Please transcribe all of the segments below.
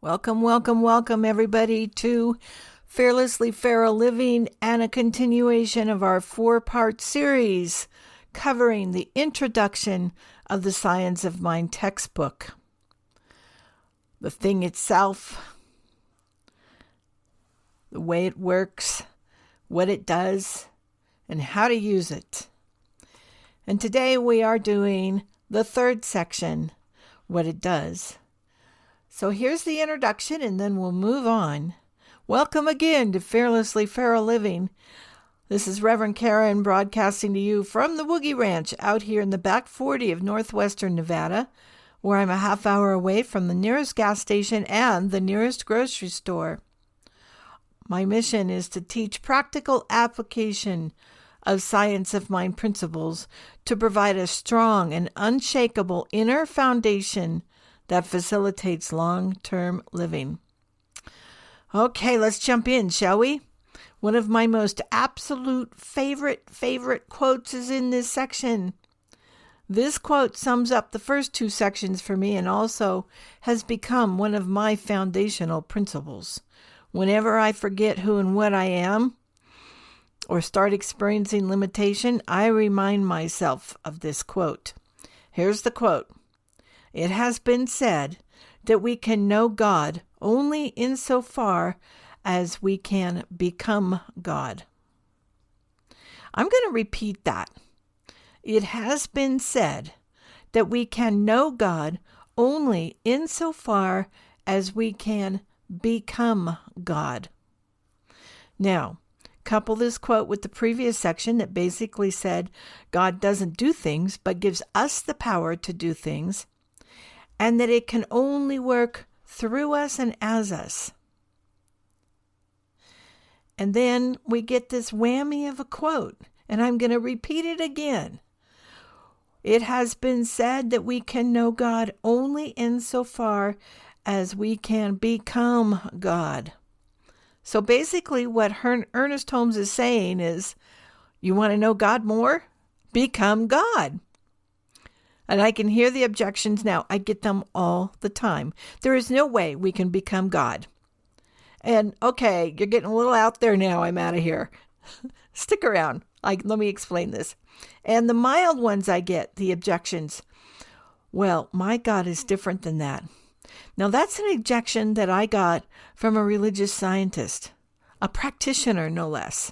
Welcome, welcome, welcome, everybody, to Fearlessly Feral Living and a continuation of our 4-part series covering the introduction of the Science of Mind textbook. The thing itself, the way it works, what it does, and how to use it. And today we are doing the third section, what it does. So here's the introduction, and then we'll move on. Welcome again to Fearlessly Feral Living. This is Reverend Karen broadcasting to you from the Woogie Ranch out here in the back 40 of northwestern Nevada, where I'm a half hour away from the nearest gas station and the nearest grocery store. My mission is to teach practical application of Science of Mind principles to provide a strong and unshakable inner foundation that facilitates long-term living. Okay, let's jump in, shall we? One of my most absolute favorite quotes is in this section. This quote sums up the first two sections for me and also has become one of my foundational principles. Whenever I forget who and what I am or start experiencing limitation, I remind myself of this quote. Here's the quote. It has been said that we can know God only insofar as we can become God. I'm going to repeat that. It has been said that we can know God only insofar as we can become God. Now, couple this quote with the previous section that basically said God doesn't do things but gives us the power to do things, and that it can only work through us and as us. And then we get this whammy of a quote, and I'm going to repeat it again. It has been said that we can know God only insofar as we can become God. So basically what Ernest Holmes is saying is, you want to know God more? Become God. And I can hear the objections now. I get them all the time. There is no way we can become God. And okay, you're getting a little out there now. I'm out of here. Stick around. Let me explain this. And the mild ones I get, the objections. Well, my God is different than that. Now that's an objection that I got from a religious scientist, a practitioner no less.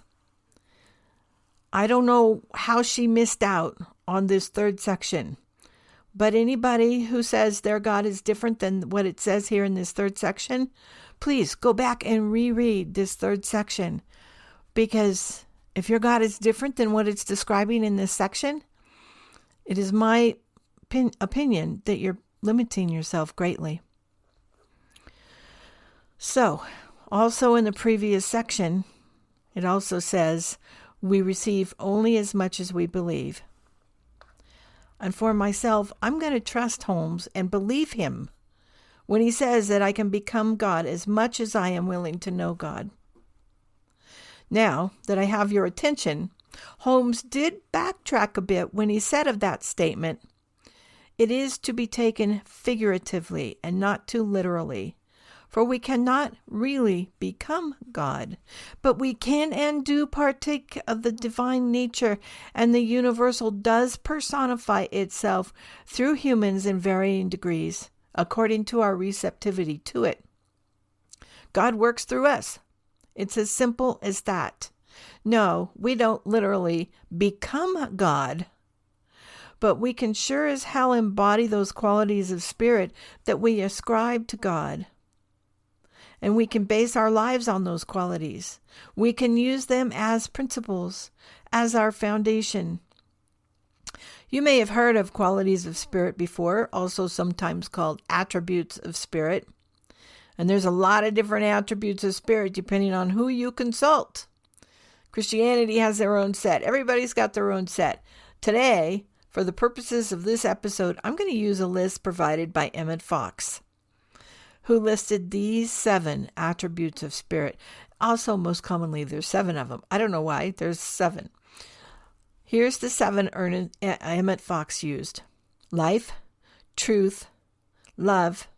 I don't know how she missed out on this third section. But anybody who says their God is different than what it says here in this third section, please go back and reread this third section. Because if your God is different than what it's describing in this section, it is my opinion that you're limiting yourself greatly. So, also in the previous section, it also says, we receive only as much as we believe. And for myself, I'm going to trust Holmes and believe him when he says that I can become God as much as I am willing to know God. Now that I have your attention, Holmes did backtrack a bit when he said of that statement, it is to be taken figuratively and not too literally. For we cannot really become God, but we can and do partake of the divine nature, and the universal does personify itself through humans in varying degrees, according to our receptivity to it. God works through us. It's as simple as that. No, we don't literally become God, but we can sure as hell embody those qualities of spirit that we ascribe to God. And we can base our lives on those qualities. We can use them as principles, as our foundation. You may have heard of qualities of spirit before, also sometimes called attributes of spirit. And there's a lot of different attributes of spirit depending on who you consult. Christianity has their own set. Everybody's got their own set. Today, for the purposes of this episode, I'm going to use a list provided by Emmett Fox, who listed these 7 attributes of spirit. Also, most commonly, there's 7 of them. I don't know why. There's 7. Here's the 7 Emmett Fox used. Life, truth, love,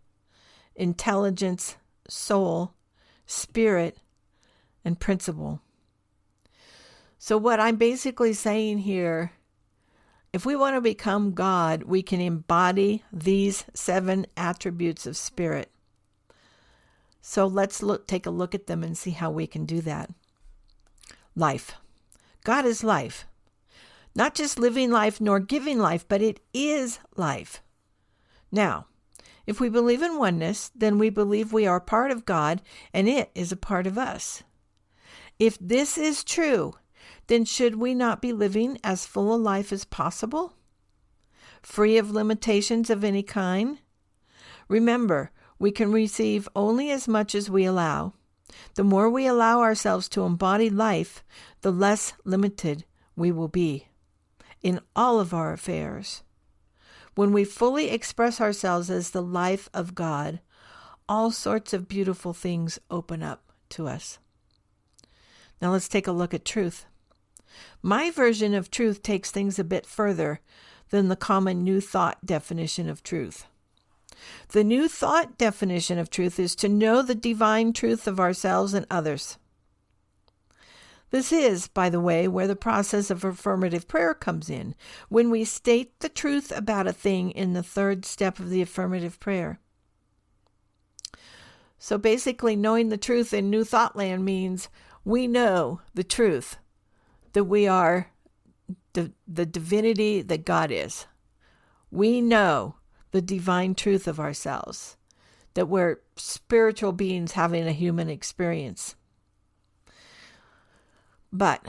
intelligence, soul, spirit, and principle. So what I'm basically saying here, if we want to become God, we can embody these 7 attributes of spirit. So let's take a look at them and see how we can do that. Life. God is life. Not just living life nor giving life, but it is life. Now, if we believe in oneness, then we believe we are part of God and it is a part of us. If this is true, then should we not be living as full a life as possible? Free of limitations of any kind? Remember, we can receive only as much as we allow. The more we allow ourselves to embody life, the less limited we will be in all of our affairs. When we fully express ourselves as the life of God, all sorts of beautiful things open up to us. Now let's take a look at truth. My version of truth takes things a bit further than the common New Thought definition of truth. The New Thought definition of truth is to know the divine truth of ourselves and others. This is, by the way, where the process of affirmative prayer comes in, when we state the truth about a thing in the 3rd step of the affirmative prayer. So basically, knowing the truth in New Thought land means we know the truth that we are the divinity that God is. We know the divine truth of ourselves, that we're spiritual beings having a human experience. But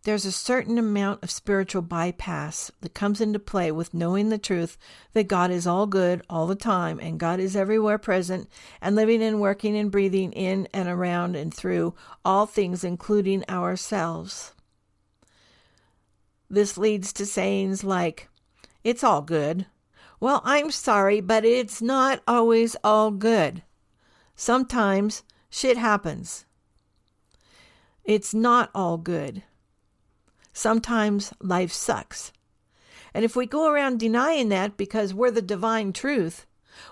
there's a certain amount of spiritual bypass that comes into play with knowing the truth that God is all good all the time and God is everywhere present and living and working and breathing in and around and through all things, including ourselves. This leads to sayings like, "It's all good." Well, I'm sorry, but it's not always all good. Sometimes shit happens. It's not all good. Sometimes life sucks. And if we go around denying that because we're the divine truth,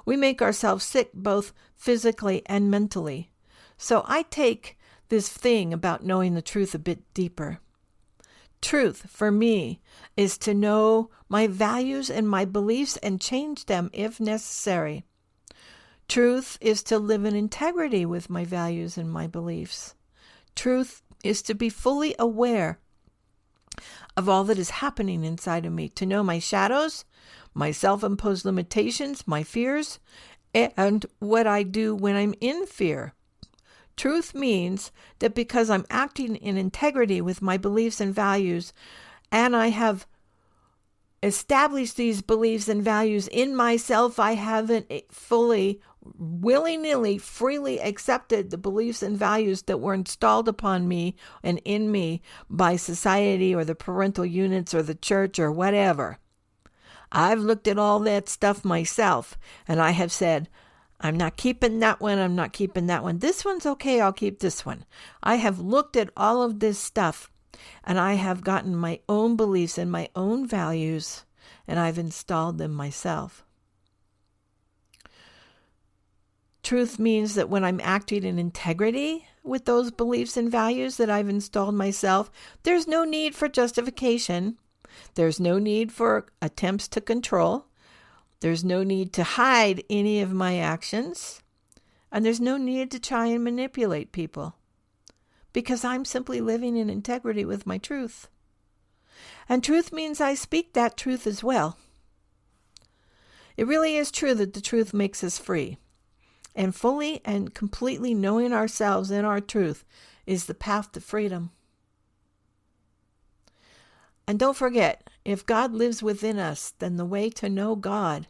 we make ourselves sick both physically and mentally. So I take this thing about knowing the truth a bit deeper. Truth, for me, is to know my values and my beliefs and change them if necessary. Truth is to live in integrity with my values and my beliefs. Truth is to be fully aware of all that is happening inside of me, to know my shadows, my self-imposed limitations, my fears, and what I do when I'm in fear. Truth means that because I'm acting in integrity with my beliefs and values, and I have established these beliefs and values in myself, I haven't fully, willy-nilly, freely accepted the beliefs and values that were installed upon me and in me by society or the parental units or the church or whatever. I've looked at all that stuff myself, and I have said, I'm not keeping that one, I'm not keeping that one. This one's okay, I'll keep this one. I have looked at all of this stuff, and I have gotten my own beliefs and my own values, and I've installed them myself. Truth means that when I'm acting in integrity with those beliefs and values that I've installed myself, there's no need for justification. There's no need for attempts to control. There's no need to hide any of my actions. And there's no need to try and manipulate people, because I'm simply living in integrity with my truth. And truth means I speak that truth as well. It really is true that the truth makes us free. And fully and completely knowing ourselves and our truth is the path to freedom. And don't forget, if God lives within us, then the way to know God,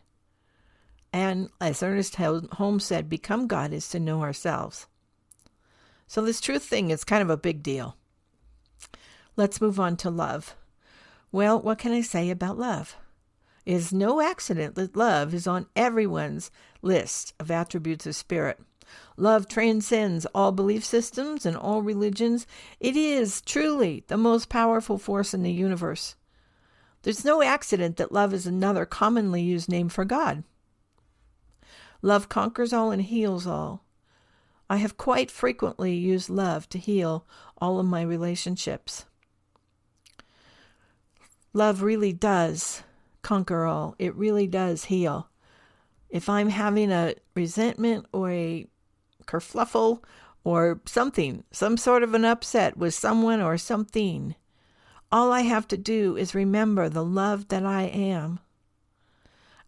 and as Ernest Holmes said, become God, is to know ourselves. So this truth thing is kind of a big deal. Let's move on to love. Well, what can I say about love? It is no accident that love is on everyone's list of attributes of spirit. Love transcends all belief systems and all religions. It is truly the most powerful force in the universe. There's no accident that love is another commonly used name for God. Love conquers all and heals all. I have quite frequently used love to heal all of my relationships. Love really does conquer all. It really does heal. If I'm having a resentment or a kerfluffle or something, some sort of an upset with someone or something, all I have to do is remember the love that I am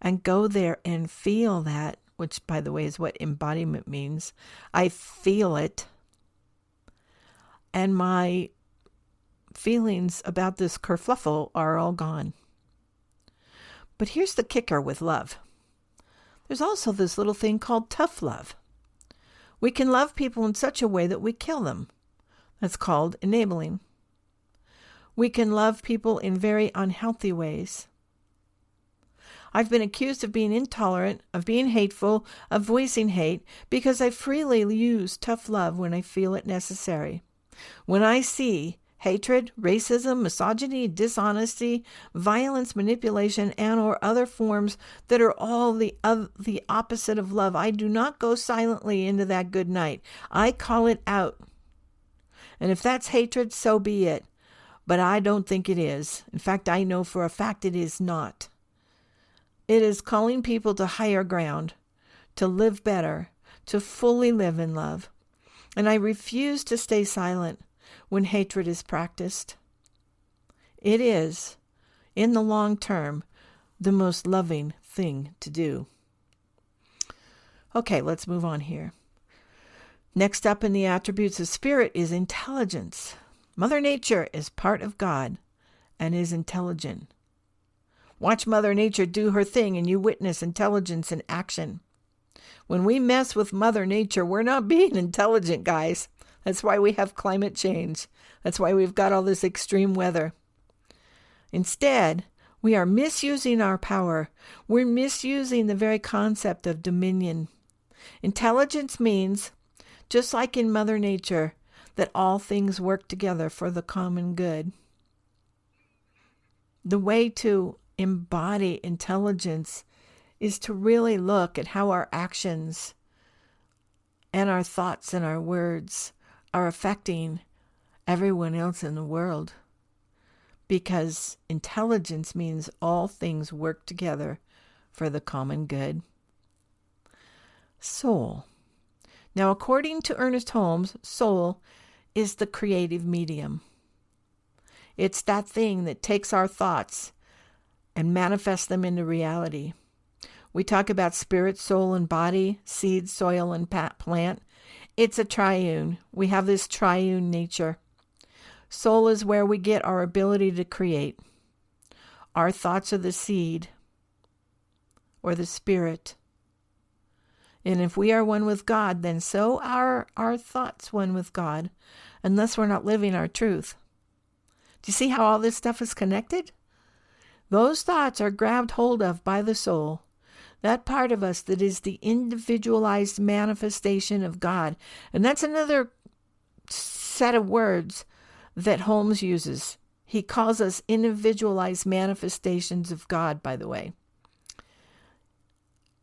and go there and feel that, which, by the way, is what embodiment means. I feel it. And my feelings about this kerfluffle are all gone. But here's the kicker with love. There's also this little thing called tough love. We can love people in such a way that we kill them. That's called enabling. We can love people in very unhealthy ways. I've been accused of being intolerant, of being hateful, of voicing hate, because I freely use tough love when I feel it necessary. When I see hatred, racism, misogyny, dishonesty, violence, manipulation, and or other forms that are all the opposite of love, I do not go silently into that good night. I call it out. And if that's hatred, so be it. But I don't think it is. In fact, I know for a fact it is not. It is calling people to higher ground, to live better, to fully live in love. And I refuse to stay silent when hatred is practiced. It is, in the long term, the most loving thing to do. Okay, let's move on here. Next up in the attributes of spirit is intelligence. Mother Nature is part of God and is intelligent. Watch Mother Nature do her thing and you witness intelligence in action. When we mess with Mother Nature, we're not being intelligent, guys. That's why we have climate change. That's why we've got all this extreme weather. Instead, we are misusing our power. We're misusing the very concept of dominion. Intelligence means, just like in Mother Nature, that all things work together for the common good. The way to embody intelligence is to really look at how our actions and our thoughts and our words are affecting everyone else in the world. Because intelligence means all things work together for the common good. Soul. Now, according to Ernest Holmes, soul is the creative medium. It's that thing that takes our thoughts and manifests them into reality. We talk about spirit, soul, and body, seed, soil, and plant. It's a triune. We have this triune nature. Soul is where we get our ability to create. Our thoughts are the seed or the spirit. And if we are one with God, then so are our thoughts one with God, unless we're not living our truth. Do you see how all this stuff is connected? Those thoughts are grabbed hold of by the soul, that part of us that is the individualized manifestation of God. And that's another set of words that Holmes uses. He calls us individualized manifestations of God, by the way.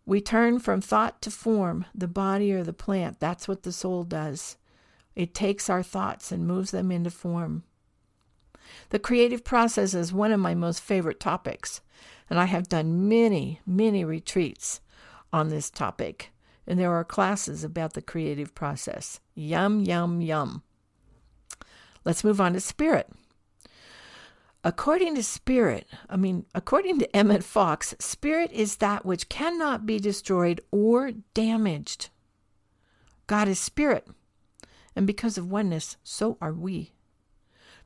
We turn from thought to form, the body or the plant. That's what the soul does. It takes our thoughts and moves them into form. The creative process is one of my most favorite topics, and I have done many, many retreats on this topic, and there are classes about the creative process. Yum, yum, yum. Let's move on to spirit. According to Emmett Fox, spirit is that which cannot be destroyed or damaged. God is spirit, and because of oneness, so are we.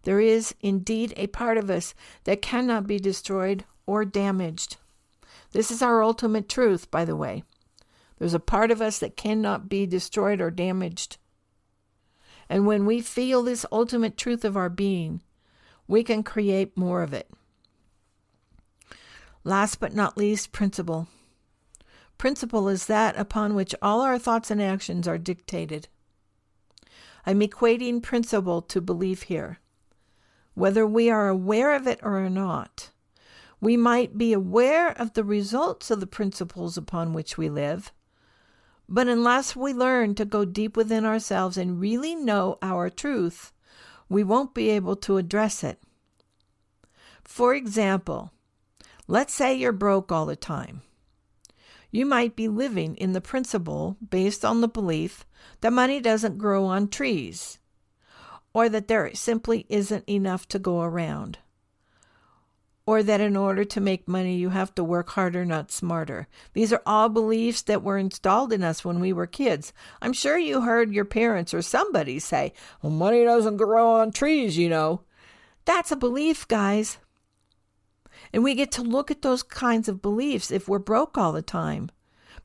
There is indeed a part of us that cannot be destroyed or damaged. This is our ultimate truth, by the way. There's a part of us that cannot be destroyed or damaged. And when we feel this ultimate truth of our being, we can create more of it. Last but not least, principle. Principle is that upon which all our thoughts and actions are dictated. I'm equating principle to belief here. Whether we are aware of it or not, we might be aware of the results of the principles upon which we live, But unless we learn to go deep within ourselves and really know our truth, we won't be able to address it. For example, let's say you're broke all the time. You might be living in the principle based on the belief that money doesn't grow on trees, or that there simply isn't enough to go around, or that in order to make money you have to work harder, not smarter. These are all beliefs that were installed in us when we were kids. I'm sure you heard your parents or somebody say, well, money doesn't grow on trees, you know. That's a belief, guys. And we get to look at those kinds of beliefs if we're broke all the time,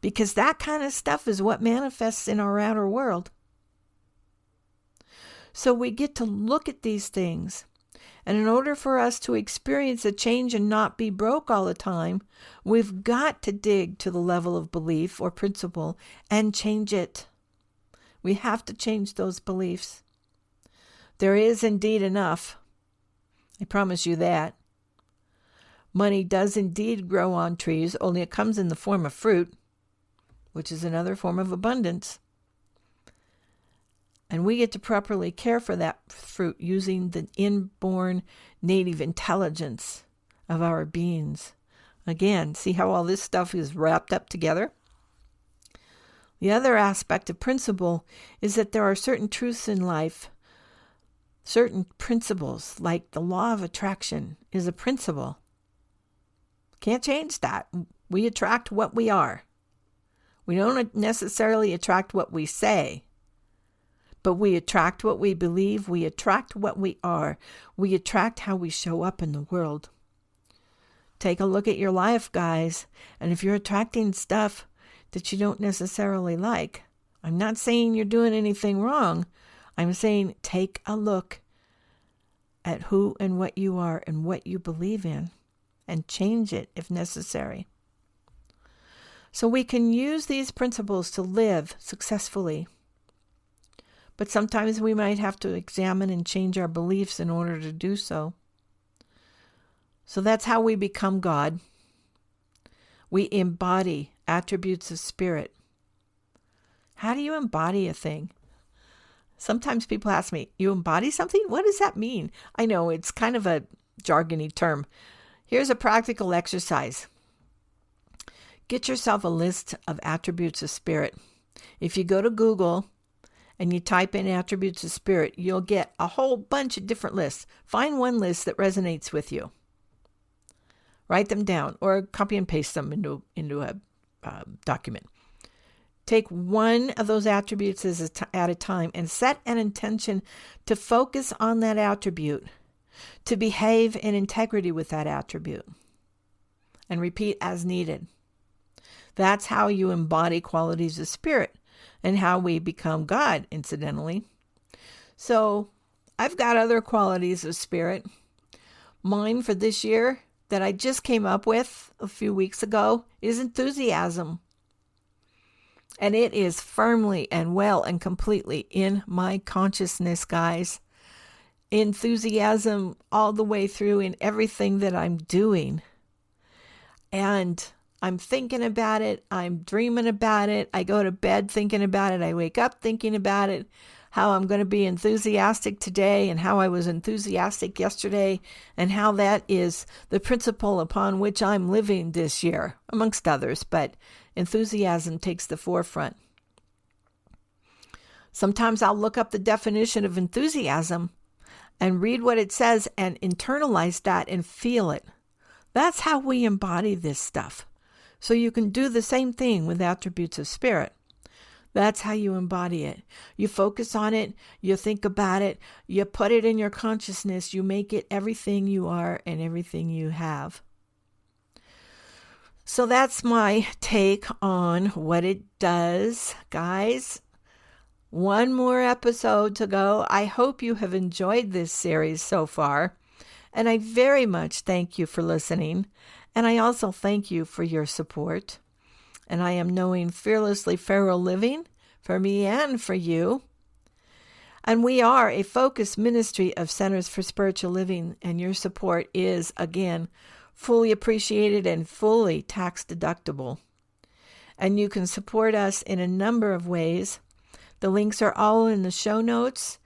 because that kind of stuff is what manifests in our outer world. So we get to look at these things. And in order for us to experience a change and not be broke all the time, we've got to dig to the level of belief or principle and change it. We have to change those beliefs. There is indeed enough. I promise you that. Money does indeed grow on trees, only it comes in the form of fruit, which is another form of abundance. And we get to properly care for that fruit using the inborn native intelligence of our beings. Again, see how all this stuff is wrapped up together? The other aspect of principle is that there are certain truths in life, certain principles, like the law of attraction is a principle. Can't change that. We attract what we are. We don't necessarily attract what we say. But we attract what we believe. We attract what we are. We attract how we show up in the world. Take a look at your life, guys. And if you're attracting stuff that you don't necessarily like, I'm not saying you're doing anything wrong. I'm saying take a look at who and what you are and what you believe in, and change it if necessary. So we can use these principles to live successfully. But sometimes we might have to examine and change our beliefs in order to do so. So that's how we become God. We embody attributes of spirit. How do you embody a thing? Sometimes people ask me, you embody something? What does that mean? I know it's kind of a jargony term. Here's a practical exercise. Get yourself a list of attributes of spirit. If you go to Google and you type in attributes of spirit, you'll get a whole bunch of different lists. Find one list that resonates with you. Write them down or copy and paste them into a document. Take one of those attributes at a time and set an intention to focus on that attribute, to behave in integrity with that attribute, and repeat as needed. That's how you embody qualities of spirit. And how we become God, incidentally. So I've got other qualities of spirit. Mine for this year that I just came up with a few weeks ago is enthusiasm. And it is firmly and well and completely in my consciousness, guys. Enthusiasm all the way through in everything that I'm doing. And I'm thinking about it. I'm dreaming about it. I go to bed thinking about it. I wake up thinking about it, how I'm going to be enthusiastic today and how I was enthusiastic yesterday and how that is the principle upon which I'm living this year, amongst others, but enthusiasm takes the forefront. Sometimes I'll look up the definition of enthusiasm and read what it says and internalize that and feel it. That's how we embody this stuff. So you can do the same thing with attributes of spirit. That's how you embody it. You focus on it, you think about it, you put it in your consciousness, you make it everything you are and everything you have. So that's my take on what it does, guys. One more episode to go. I hope you have enjoyed this series so far, and I very much thank you for listening. And I also thank you for your support. And I am knowing Fearlessly Feral Living for me and for you. And we are a focused ministry of Centers for Spiritual Living. And your support is, again, fully appreciated and fully tax deductible. and you can support us in a number of ways. The links are all in the show notes,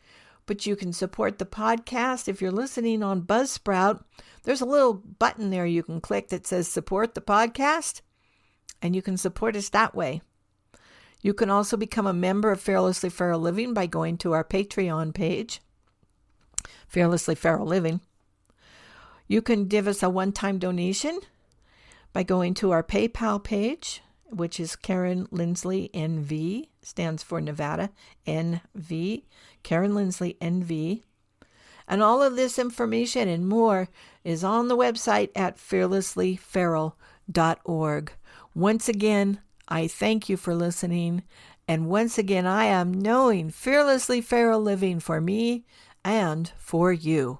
but you can support the podcast. If you're listening on Buzzsprout, there's a little button there you can click that says support the podcast, and you can support us that way. You can also become a member of Fearlessly Feral Living by going to our Patreon page, Fearlessly Feral Living. You can give us a one-time donation by going to our PayPal page, which is Karen Lindsley NV, stands for Nevada, NV, Karen Lindsley NV. And all of this information and more is on the website at fearlesslyferal.org. Once again, I thank you for listening. And once again, I am knowing Fearlessly Feral Living for me and for you.